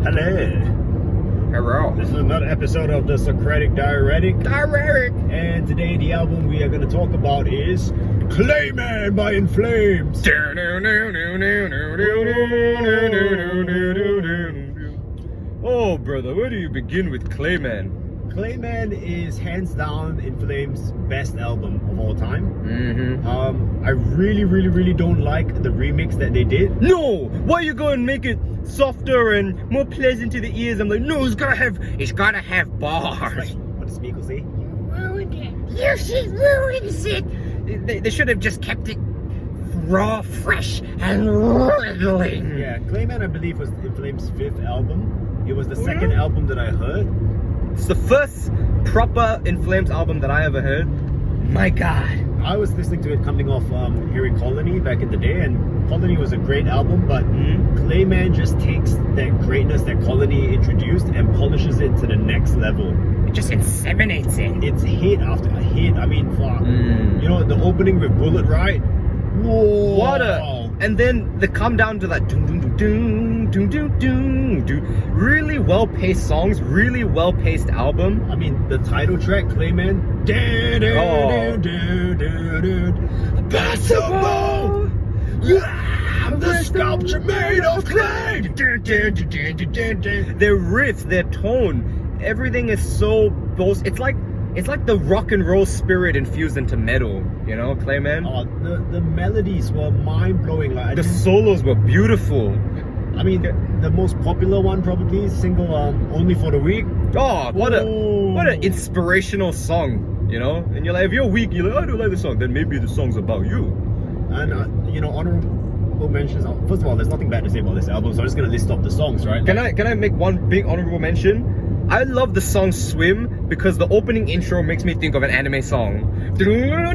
Hello. Hello. This is another episode of the Socratic Diuretic. And today the album we are going to talk about is Clayman by In Flames. Oh, brother, where do you begin with Clayman? Clayman is hands down In Flames' best album of all time. I really don't like the remix that they did. No! Why you go and make it softer and more pleasant to the ears? I'm like, no, it's gotta have bars. Like, what does Miko say? Ruined it. She ruins it. They should have just kept it raw, fresh, and wriggling. Yeah, Clayman I believe was In Flames' 5th album. It was the second album that I heard. It's the first proper In Flames album that I ever heard. My God. I was listening to it coming off hearing Colony back in the day, and Colony was a great album, but Clayman just takes that greatness that Colony introduced and polishes it to the next level. It just inseminates it. It's hit after a hit. I mean, fuck. You know, the opening with Bullet Ride? Whoa! What a... And then they come down to that doom doom doom doom doom doom doom. Really well-paced songs, really well-paced album. I mean, the title track, Clayman. Impossible! I'm the sculpture made of clay! Their riff, their tone, everything is so bold. It's like the rock and roll spirit infused into metal, you know, Clayman? Oh, the melodies were mind-blowing. Like, the solos were beautiful. I mean, the most popular one probably is single Only for the Weak. Oh, what an inspirational song, you know? And you're like, if you're weak, you're like, I don't like the song, then maybe the song's about you. And, you know, honorable mentions. First of all, there's nothing bad to say about this album, so I'm just going to list off the songs, right? Can I make one big honorable mention? I love the song Swim because the opening intro makes me think of an anime song. Naruto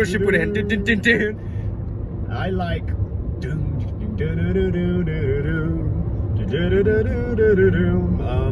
Shippuden. I like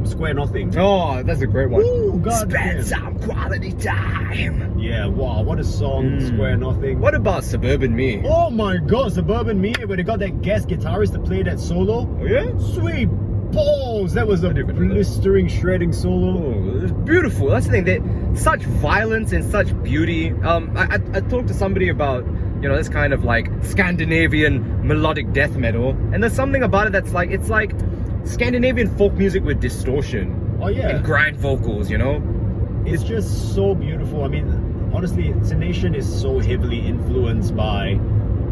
Square Nothing. Oh, that's a great one. Ooh, God Spend damn. some quality time. Yeah, wow, what a song, Square Nothing. What about Suburban Me? Oh my God, Suburban Me, where they got that guest guitarist to play that solo. Oh yeah? Sweet balls! That was a blistering, shredding solo. Oh, it's beautiful. That's the thing. That such violence and such beauty. I talked to somebody about, you know, this kind of like Scandinavian melodic death metal, and there's something about it that's like, it's like Scandinavian folk music with distortion. Oh yeah. And grind vocals, you know? It's just so beautiful. I mean, honestly, Nation is so heavily influenced by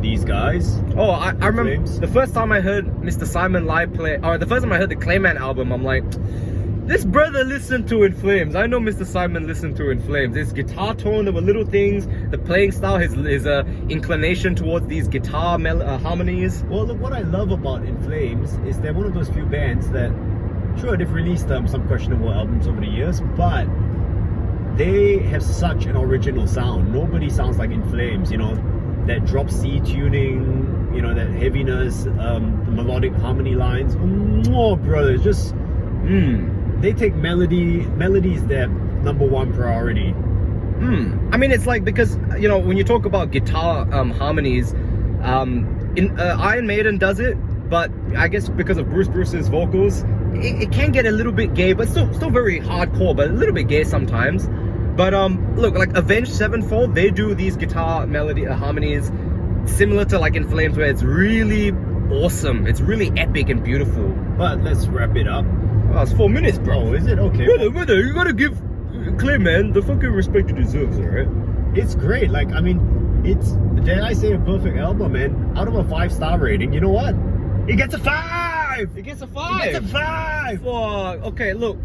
these guys. Oh, I remember Flames. the first time I heard Mr. Simon live play, or the first time I heard the Clayman album, I'm like, this brother listened to In Flames. I know Mr. Simon listened to In Flames. His guitar tone, there were little things, the playing style, his inclination towards these guitar harmonies. Well, look, what I love about In Flames is they're one of those few bands that, sure, they've released some questionable albums over the years, but they have such an original sound. Nobody sounds like In Flames, you know, that drop C tuning, you know, that heaviness, the melodic harmony lines. Oh, brother, just they take melodies their number one priority. I mean, it's like, because, you know, when you talk about guitar harmonies, Iron Maiden does it, but I guess because of Bruce's vocals, it can get a little bit gay, but still very hardcore, but a little bit gay sometimes. But look, like Avenged Sevenfold, they do these guitar melody harmonies similar to like In Flames, where it's really awesome, it's really epic and beautiful. But let's wrap it up. Oh, it's 4 minutes, bro. Oh, is it? Okay. Brother, you gotta give Clayman the fucking respect he deserves, alright? It's great. Like, I mean, it's, dare I say, a perfect album, man. Out of a 5-star rating, you know what? It gets a 5! It gets a 5! It gets a 5! Fuck. Okay, look.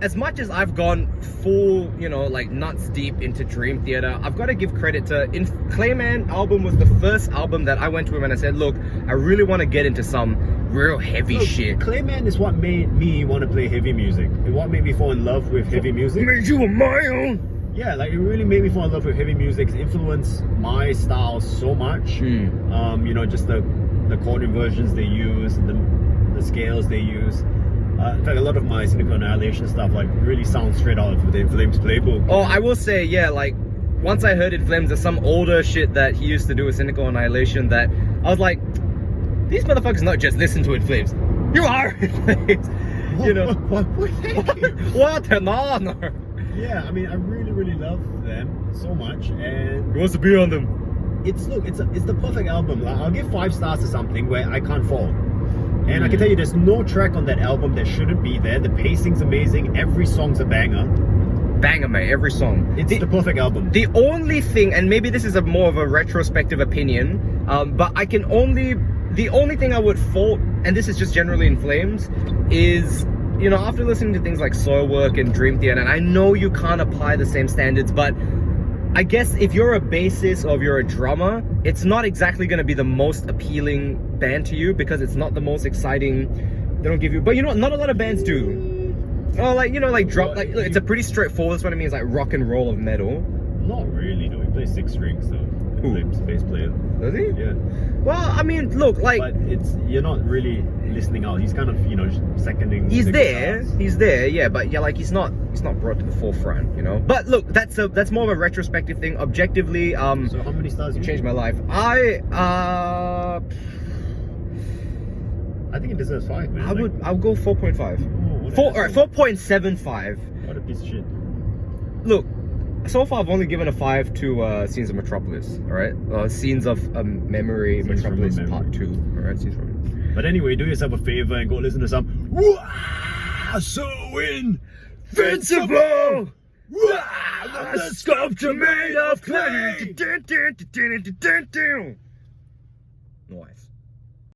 As much as I've gone full, you know, like nuts deep into Dream Theater, I've got to give credit to Clayman album was the first album that I went to him and I said, look, I really want to get into some real heavy shit. Clayman is what made me want to play heavy music. It what made me fall in love with heavy music. It made you a my own. Yeah, like it really made me fall in love with heavy music. It influenced my style so much. You know, just the chord inversions they use, the scales they use. In fact, a lot of my Cynical Annihilation stuff like really sounds straight out of the In Flames playbook. Oh, I will say, yeah, like once I heard In Flames, there's some older shit that he used to do with Cynical Annihilation that I was like, these motherfuckers not just listen to In Flames. You are In Flames. You know. What an honor. Yeah, I mean, I really, really love them so much, and Who wants to be on them? it's the perfect album. Like, I'll give 5 stars to something where I can't fall. And I can tell you, there's no track on that album that shouldn't be there. The pacing's amazing. Every song's a banger. Banger, mate, every song. It's the perfect album. The only thing, and maybe this is a more of a retrospective opinion, but the only thing I would fault, and this is just generally In Flames, is, you know, after listening to things like Soilwork and Dream Theater, and I know you can't apply the same standards, but I guess if you're a bassist or if you're a drummer, it's not exactly going to be the most appealing band to you because it's not the most exciting. They don't give you, but you know what? Not a lot of bands do. Oh, like, you know, like drop, like it's a pretty straightforward. That's what I mean. It's like rock and roll of metal. Not really, though. He plays 6 strings, though. Who? Flames bass player. Does he? Yeah. Well, I mean, look, like, But you're not really listening out. He's kind of, you know, seconding. he's the there, guitars. yeah, but yeah, like he's not brought to the forefront, you know. But look, that's more of a retrospective thing. Objectively, So how many stars? it You changed my life. I think it deserves 5, man. I'll go 4.5. All Alright, 4.75. What a piece of shit. Look, so far I've only given a 5 to Scenes of Metropolis, alright? Scenes of Memory, Scenes from Metropolis Memory. Part 2, alright? Scenes from But anyway, do yourself a favor and go listen to some So Invincible! The sculpture made of clay! Nice.